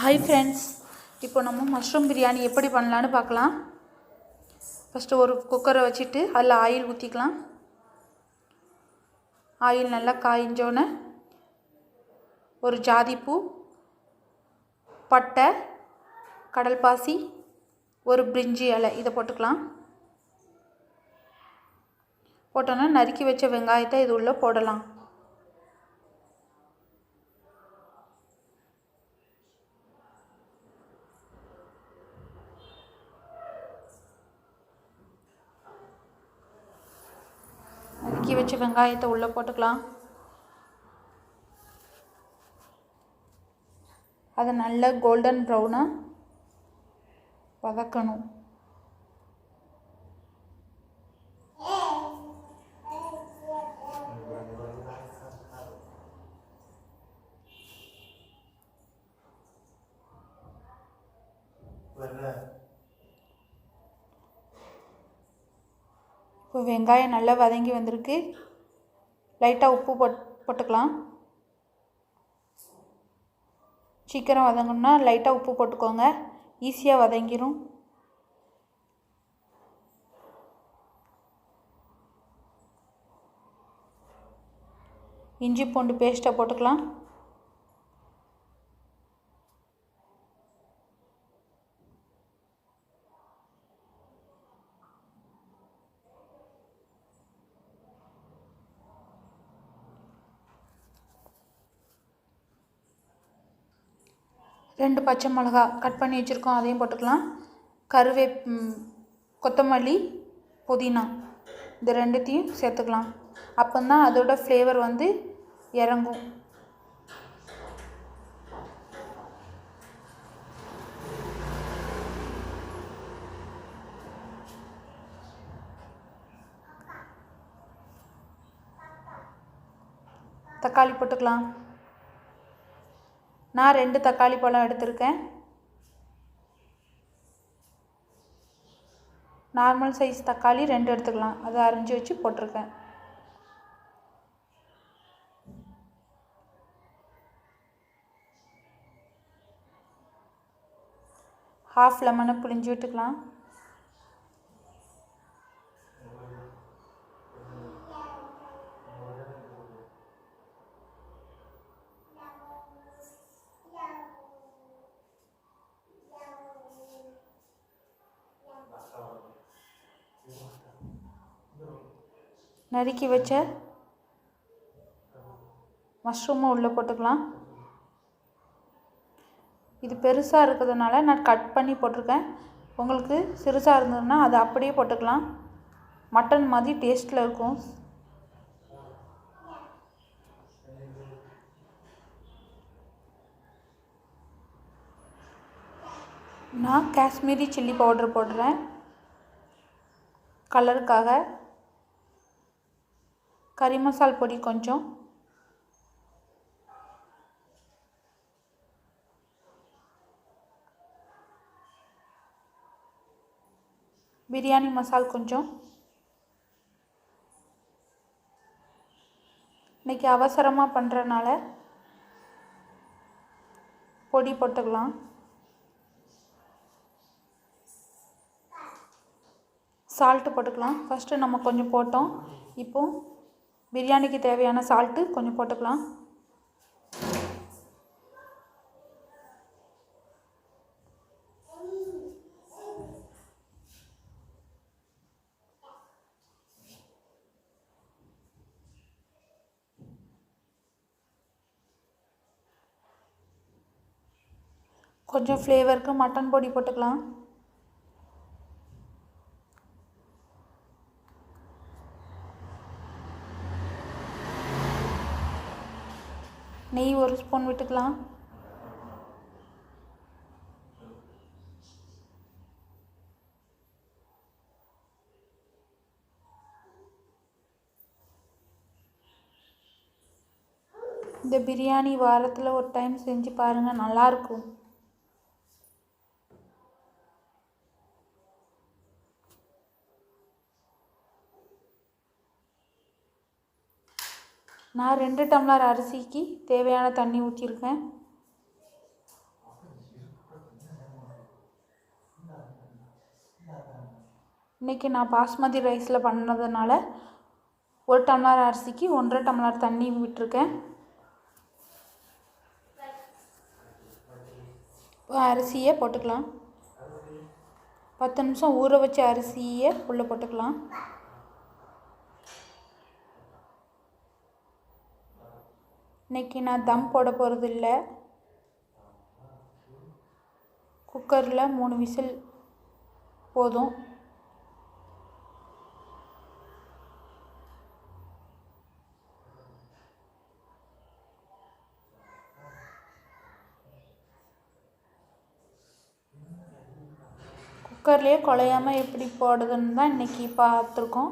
Hi friends, இப்போ நம்ம mushroom biryani எப்படி பண்ணலான்னு பார்க்கலாம். ஃபஸ்ட்டு ஒரு குக்கரை வச்சுட்டு அதில் ஆயில் ஊற்றிக்கலாம். ஆயில் நல்லா காய்ஞ்சோன்னே ஒரு ஜாதிப்பூ, பட்டை, கடல்பாசி, ஒரு பிரிஞ்சி இலை இதை போட்டுக்கலாம். போட்டோன்னா நறுக்கி வச்ச வெங்காயத்தை இது உள்ளே போடலாம். நறுக்கி வச்ச வெங்காயத்தை உள்ளே போட்டுக்கலாம். அதை நல்லா கோல்டன் ப்ரௌனாக வதக்கணும். இப்போ வெங்காயம் நல்லா வதங்கி வந்திருக்கு. லைட்டாக உப்பு போட்டுக்கலாம். சீக்கிரம் வதங்கணும்னா லைட்டாக உப்பு போட்டுக்கோங்க, ஈஸியாக வதங்கிடும். இஞ்சி பூண்டு பேஸ்ட்டை போட்டுக்கலாம். ரெண்டு பச்சை மிளகா கட் பண்ணி வச்சுருக்கோம், அதையும் போட்டுக்கலாம். கொத்தமல்லி, புதினா இந்த ரெண்டுத்தையும் சேர்த்துக்கலாம். அப்போதான் அதோட ஃப்ளேவர் வந்து இறங்கும். தக்காளி போட்டுக்கலாம். நான் 2 தக்காளி பழம் எடுத்திருக்கேன். நார்மல் சைஸ் தக்காளி 2 எடுத்துக்கலாம், அதை அரிஞ்சு வச்சு போட்டிருக்கேன். ஹாஃப் லெமனை புழிஞ்சு விட்டுக்கலாம். நறுக்கி வச்ச மஷ்ரூமை உள்ளே போட்டுக்கலாம். இது பெருசாக இருக்கிறதுனால நான் கட் பண்ணி போட்டிருக்கேன். உங்களுக்கு சிறுசாக இருந்ததுன்னா அதை அப்படியே போட்டுக்கலாம். மட்டன் மாதிரி டேஸ்ட்டில் இருக்கும். நான் காஷ்மீரி சில்லி பவுடர் போடுறேன் கலருக்காக. கறி மசால் பொடி கொஞ்சம், பிரியாணி மசால் கொஞ்சம். இன்றைக்கி அவசரமாக பண்ணுறனால பொடி போட்டுக்கலாம். சால்ட்டு போட்டுக்கலாம். ஃபஸ்ட்டு நம்ம கொஞ்சம் போட்டோம், இப்போது பிரியாணிக்கு தேவையான சால்ட்டு கொஞ்சம் போட்டுக்கலாம். கொஞ்சம் ஃப்ளேவருக்கு மட்டன் பொடி போட்டுக்கலாம். நெய் 1 ஸ்பூன் விட்டுக்கலாம். இந்த பிரியாணி வாரத்தில் ஒரு டைம் செஞ்சு பாருங்கள், நல்லாயிருக்கும். நான் 2 டம்ளர் அரிசிக்கு தேவையான தண்ணி ஊற்றிருக்கேன். இன்றைக்கி நான் பாஸ்மதி ரைஸில் பண்ணதுனால 1 டம்ளர் அரிசிக்கு 1.5 டம்ளர் தண்ணி விட்டுருக்கேன். அரிசியை போட்டுக்கலாம். 10 நிமிஷம் ஊற வச்ச அரிசியை உள்ளே போட்டுக்கலாம். இன்றைக்கி நான் தம் போட போகிறது இல்லை. குக்கரில் 3 விசில் போதும். குக்கர்லேயே குழையாமல் எப்படி போடுறதுன்னு தான் இன்றைக்கி பார்த்துருக்கோம்.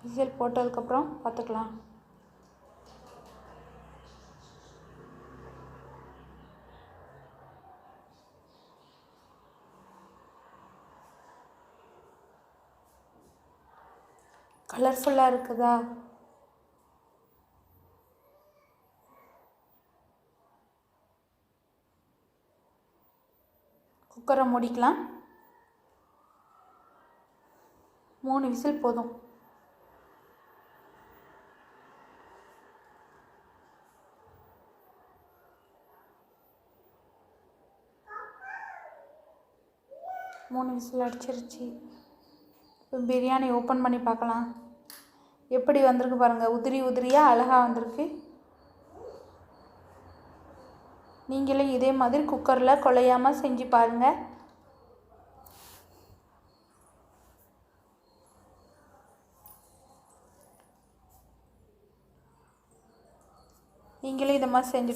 விசில் போட்டதுக்கப்புறம் பார்த்துக்கலாம். கலர்ஃபுல்லாக இருக்குதா? குக்கரை மூடிக்கலாம். 3 விசில் போதும். மூணு விசில் அடிச்சிருச்சு. இப்போ பிரியாணி ஓப்பன் பண்ணி பார்க்கலாம். எப்படி வந்திருக்கு பாருங்கள். உதிரி உதிரியாக அழகாக வந்திருக்கு. நீங்களும் இதே மாதிரி குக்கரில் குழையாமல் செஞ்சு பாருங்கள். நீங்களும் இதை மாதிரி செஞ்சு